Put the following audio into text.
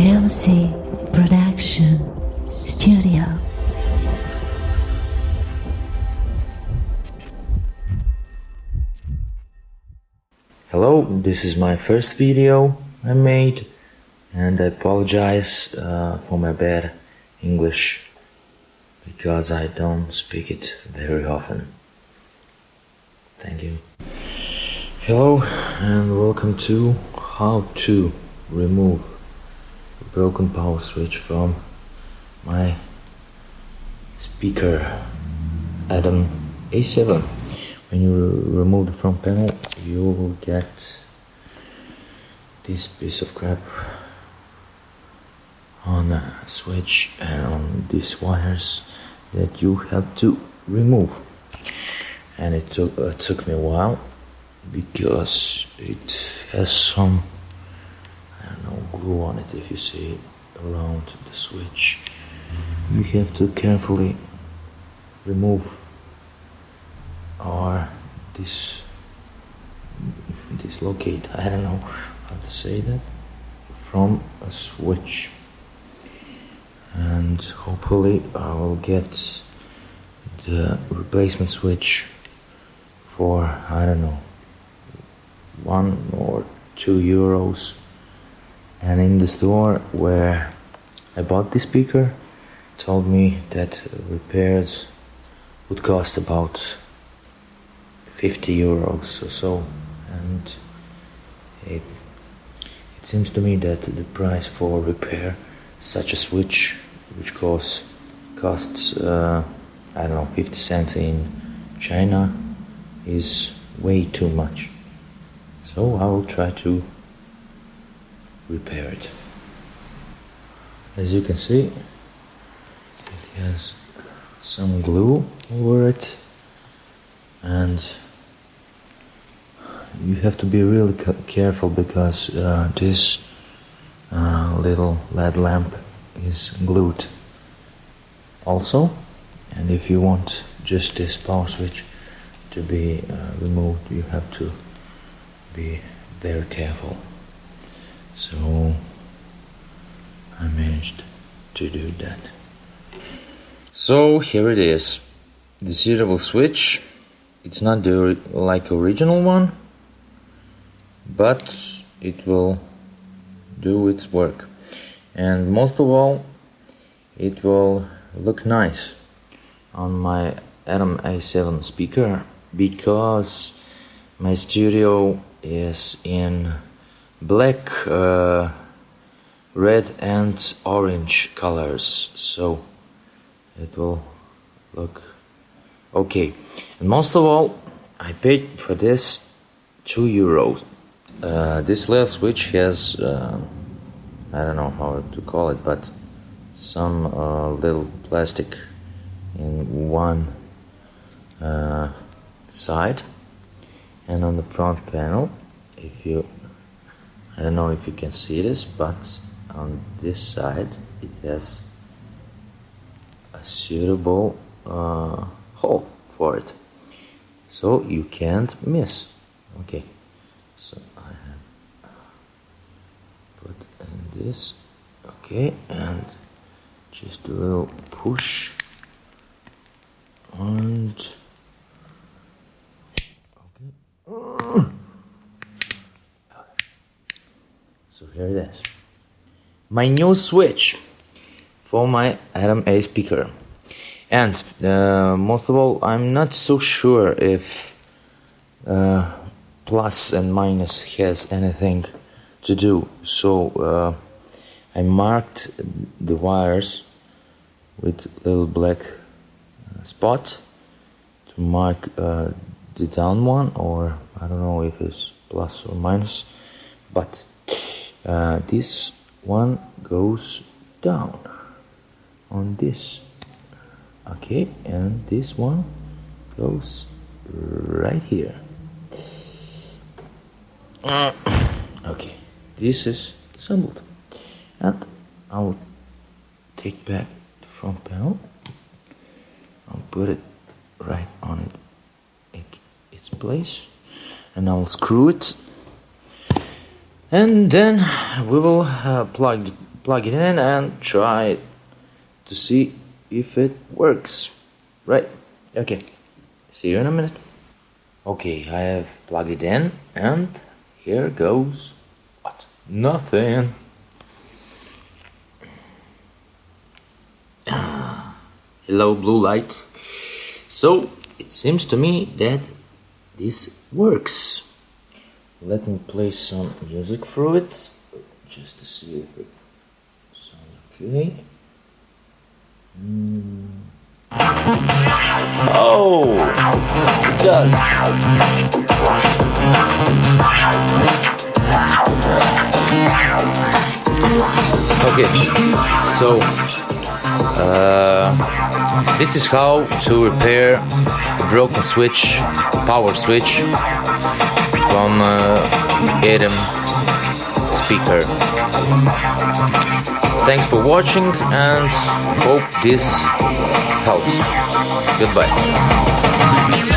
E.O.M.S.Y Production Studio. Hello, this is my first video I made, and I apologize for my bad English because I don't speak it very often. Thank you. Hello and welcome to how to remove a broken power switch from my speaker E.O.M.S.Y. When you remove the front panel, you will get this piece of crap on the switch and on these wires that you have to remove. And it took me a while because it has some, I don't know, glue on it. If you see it around the switch, you have to carefully remove or dislocate, I don't know how to say that, from a switch. And hopefully I will get the replacement switch for, I don't know, €1 or €2. And in the store where I bought this speaker told me that repairs would cost about €50 or so, and it seems to me that the price for repair such a switch, which costs I don't know, 50 cents in China, is way too much. So I will try to repair it. As you can see, it has some glue over it, and you have to be really careful because this little LED lamp is glued also, and if you want just this power switch to be removed, you have to be very careful. So I managed to do that. So here it is, the suitable switch. It's not the like original one, but it will do its work, and most of all it will look nice on my E.O.M.S.Y speaker, because my studio is in black, red and orange colors, so it will look okay. And most of all, I paid for this €2. This little switch has I don't know how to call it, but some little plastic in one side, and on the front panel, I don't know if you can see this, but on this side it has a suitable hole for it, so you can't miss. Okay, so I have put in this, okay, and just a little push, and okay. So here it is, my new switch for my E.O.M.S.Y speaker. And most of all, I'm not so sure if plus and minus has anything to do, so I marked the wires with little black spot to mark the down one, or I don't know if it's plus or minus, but this one goes down on this, okay, and this one goes right here. Okay, this is assembled, and I will take back the front panel. I'll put it right on its place, and I will screw it, and then we will plug plug it in and try to see if it works. Right? Okay. See you in a minute. Okay, I have plugged it in and here goes what? Nothing. Hello, blue light. So it seems to me that this works. Let me play some music through it just to see if it sounds okay. Oh, it does. Okay, so this is how to repair a broken switch, power switch from E.O.M.S.Y speaker. Thanks for watching and hope this helps. Goodbye.